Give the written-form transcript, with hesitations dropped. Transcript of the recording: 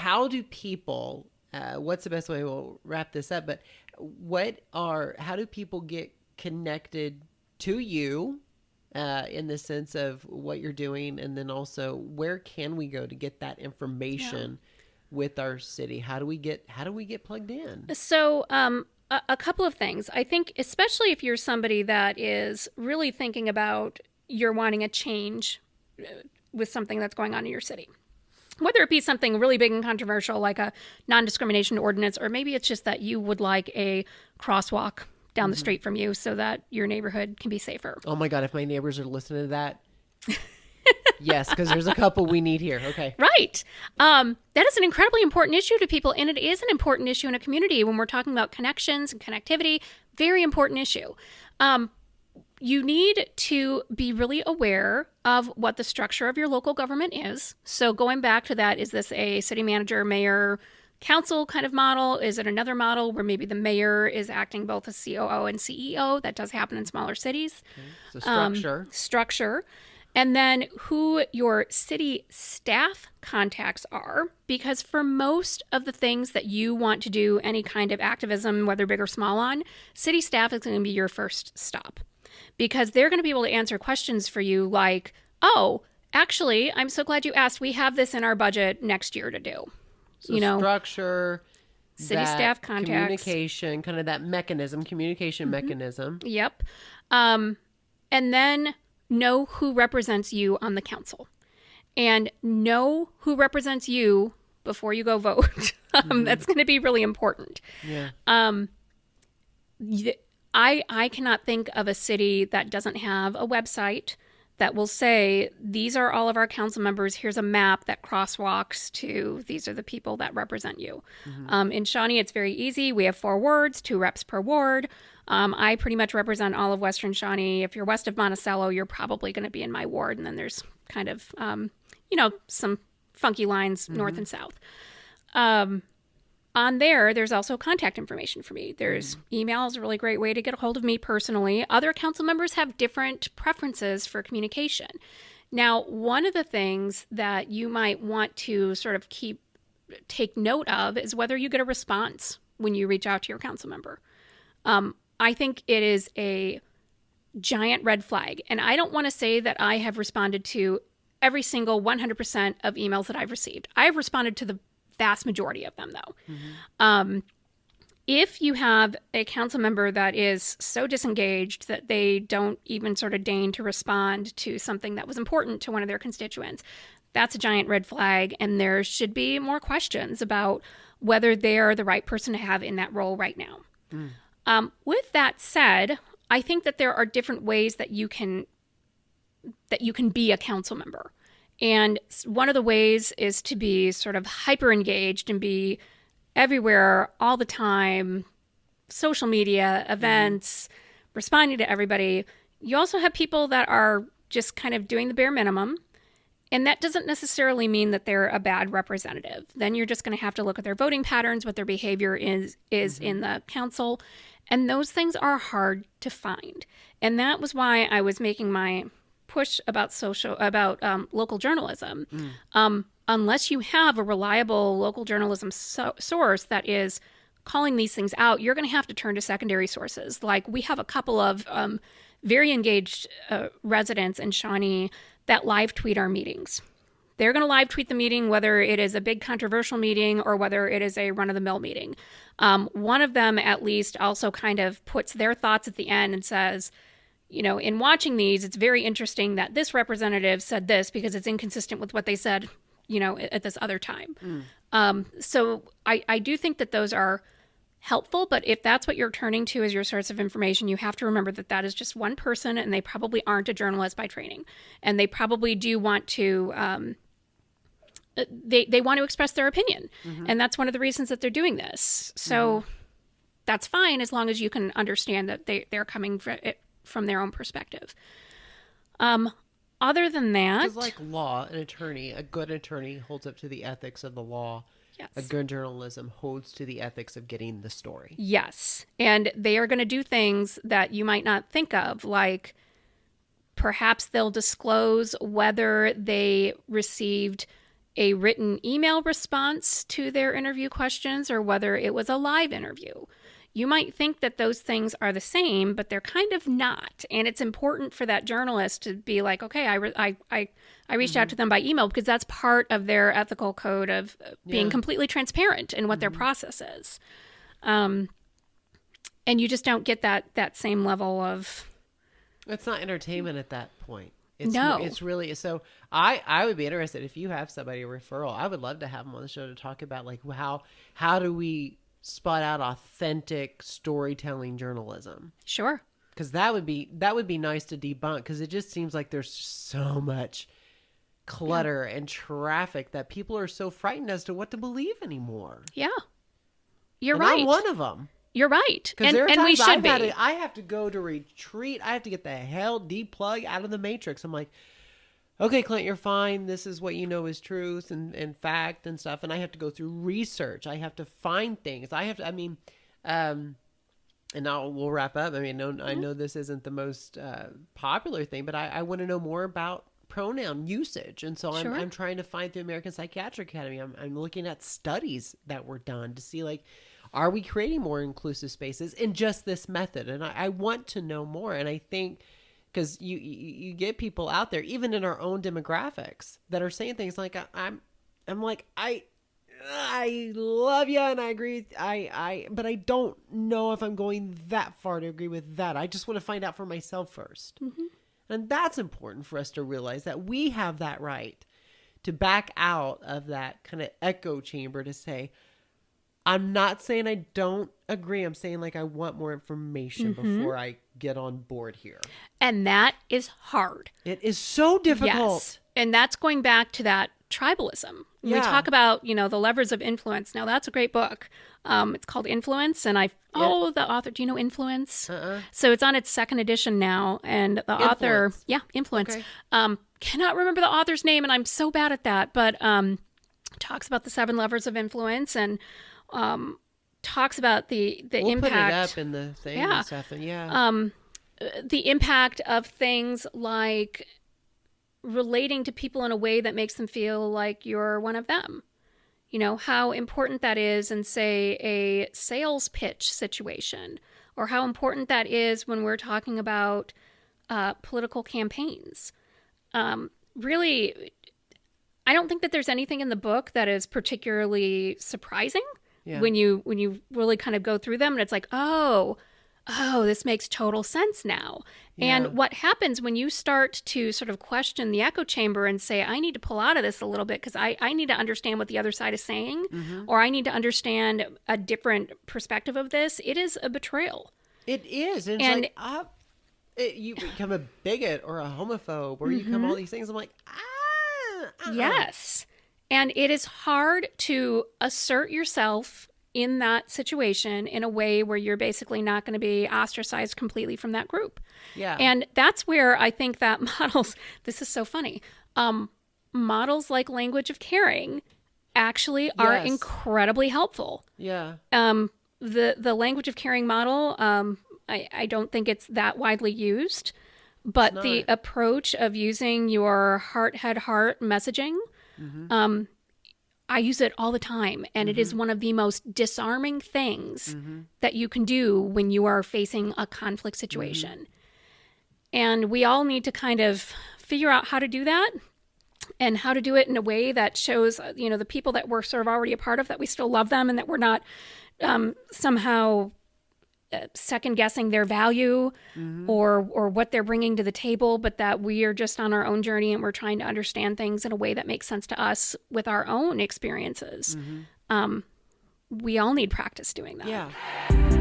how do people, what's the best way we'll wrap this up, but how do people get connected to you in the sense of what you're doing? And then also, where can we go to get that information with our city? How do we get plugged in? So, a couple of things. I think, especially if you're somebody that is really thinking about you're wanting a change with something that's going on in your city, whether it be something really big and controversial like a non-discrimination ordinance, or maybe it's just that you would like a crosswalk down the street from you so that your neighborhood can be safer. Oh my God, if my neighbors are listening to that. Yes, because there's a couple we need here. Okay. Right. That is an incredibly important issue to people, and it is an important issue in a community when we're talking about connections and connectivity. Very important issue. You need to be really aware of what the structure of your local government is. So going back to that, is this a city manager, mayor, council kind of model? Is it another model where maybe the mayor is acting both as COO and CEO? That does happen in smaller cities. Okay. So Structure. And then who your city staff contacts are, because for most of the things that you want to do any kind of activism, whether big or small on, city staff is going to be your first stop, because they're going to be able to answer questions for you like, oh, actually, I'm so glad you asked. We have this in our budget next year to do. So structure, city staff contacts, communication, kind of that communication mechanism. Yep. And then know who represents you on the council, and know who represents you before you go vote. That's going to be really important. Yeah. I cannot think of a city that doesn't have a website that will say, these are all of our council members. Here's a map that crosswalks to, these are the people that represent you. In Shawnee, it's very easy. We have 4 wards, 2 reps per ward. I pretty much represent all of Western Shawnee. If you're west of Monticello, you're probably going to be in my ward. And then there's kind of, some funky lines north and south. On there's also contact information for me. There's email is a really great way to get a hold of me personally. Other council members have different preferences for communication. Now, one of the things that you might want to sort of take note of is whether you get a response when you reach out to your council member. I think it is a giant red flag. And I don't want to say that I have responded to every single 100% of emails that I've received. I have responded to the vast majority of them, though. If you have a council member that is so disengaged that they don't even sort of deign to respond to something that was important to one of their constituents, that's a giant red flag. And there should be more questions about whether they're the right person to have in that role right now. With that said, I think that there are different ways that you can be a council member. And one of the ways is to be sort of hyper engaged and be everywhere all the time, social media, events, responding to everybody. You also have people that are just kind of doing the bare minimum. And that doesn't necessarily mean that they're a bad representative. Then you're just going to have to look at their voting patterns, what their behavior is in the council. And those things are hard to find. And that was why I was making my push about local journalism. Unless you have a reliable local journalism source that is calling these things out, you're going to have to turn to secondary sources. Like we have a couple of very engaged residents in Shawnee that live tweet our meetings. They're going to live tweet the meeting, whether it is a big controversial meeting or whether it is a run-of-the-mill meeting. One of them at least also kind of puts their thoughts at the end and says, in watching these, it's very interesting that this representative said this because it's inconsistent with what they said, at this other time. So I do think that those are helpful, but if that's what you're turning to as your source of information, you have to remember that that is just one person and they probably aren't a journalist by training. And they probably do want to, they want to express their opinion. And that's one of the reasons that they're doing this. So that's fine as long as you can understand that they're coming from their own perspective. Other than that... Because like law, a good attorney holds up to the ethics of the law. Yes. A good journalism holds to the ethics of getting the story. Yes. And they are going to do things that you might not think of, like perhaps they'll disclose whether they received a written email response to their interview questions or whether it was a live interview. You might think that those things are the same, but they're kind of not. And it's important for that journalist to be like, okay, I reached out to them by email, because that's part of their ethical code of being completely transparent in what their process is. And you just don't get that same level of... It's not entertainment at that point. It's really, so I would be interested if you have somebody, a referral, I would love to have them on the show to talk about like how do we spot out authentic storytelling journalism. Sure. Because that would be nice to debunk, because it just seems like there's so much clutter and traffic that people are so frightened as to what to believe anymore. Yeah. You're right. I'm one of them. You're right. And we should be. I have to go to retreat. I have to get the hell deplug out of the matrix. I'm like, okay, Clint, you're fine. This is what you know is truth and fact and stuff. And I have to go through research. I have to find things. And now we'll wrap up. I mean, I know this isn't the most popular thing, but I want to know more about pronoun usage. And so I'm trying to find through American Psychiatric Academy. I'm looking at studies that were done to see, like, are we creating more inclusive spaces in just this method? And I want to know more. And I think, because you get people out there, even in our own demographics, that are saying things like, I'm like, I love you and I agree. But I don't know if I'm going that far to agree with that. I just want to find out for myself first. Mm-hmm. And that's important for us to realize, that we have that right to back out of that kind of echo chamber to say, I'm not saying I don't agree. I'm saying, like, I want more information before I get on board here. And that is hard. It is so difficult. Yes. And that's going back to that tribalism. We talk about, the levers of influence. Now, that's a great book. It's called Influence. And the author, do you know Influence? So it's on its second edition now. And the author, Influence. Okay. Cannot remember the author's name, and I'm so bad at that. But talks about the 7 levers of influence, and talks about the we'll impact. Put it up in the thing and stuff. And the impact of things like relating to people in a way that makes them feel like you're one of them. How important that is in, say, a sales pitch situation, or how important that is when we're talking about political campaigns. Really, I don't think that there's anything in the book that is particularly surprising when you really kind of go through them, and it's like, oh, this makes total sense now. Yeah. And what happens when you start to sort of question the echo chamber and say, I need to pull out of this a little bit, because I need to understand what the other side is saying, or I need to understand a different perspective of this, it is a betrayal. It is. And you become a bigot or a homophobe, or you become all these things. I'm like, Yes. And it is hard to assert yourself in that situation in a way where you're basically not going to be ostracized completely from that group. Yeah. And that's where I think that models, this is so funny, models like language of caring actually are incredibly helpful. Yeah. The language of caring model, I don't think it's that widely used, but the approach of using your heart, head, heart messaging, I use it all the time. And it is one of the most disarming things that you can do when you are facing a conflict situation. And we all need to kind of figure out how to do that, and how to do it in a way that shows, the people that we're sort of already a part of, that we still love them, and that we're not somehow second guessing their value or what they're bringing to the table, but that we are just on our own journey and we're trying to understand things in a way that makes sense to us with our own experiences. We all need practice doing that. Yeah.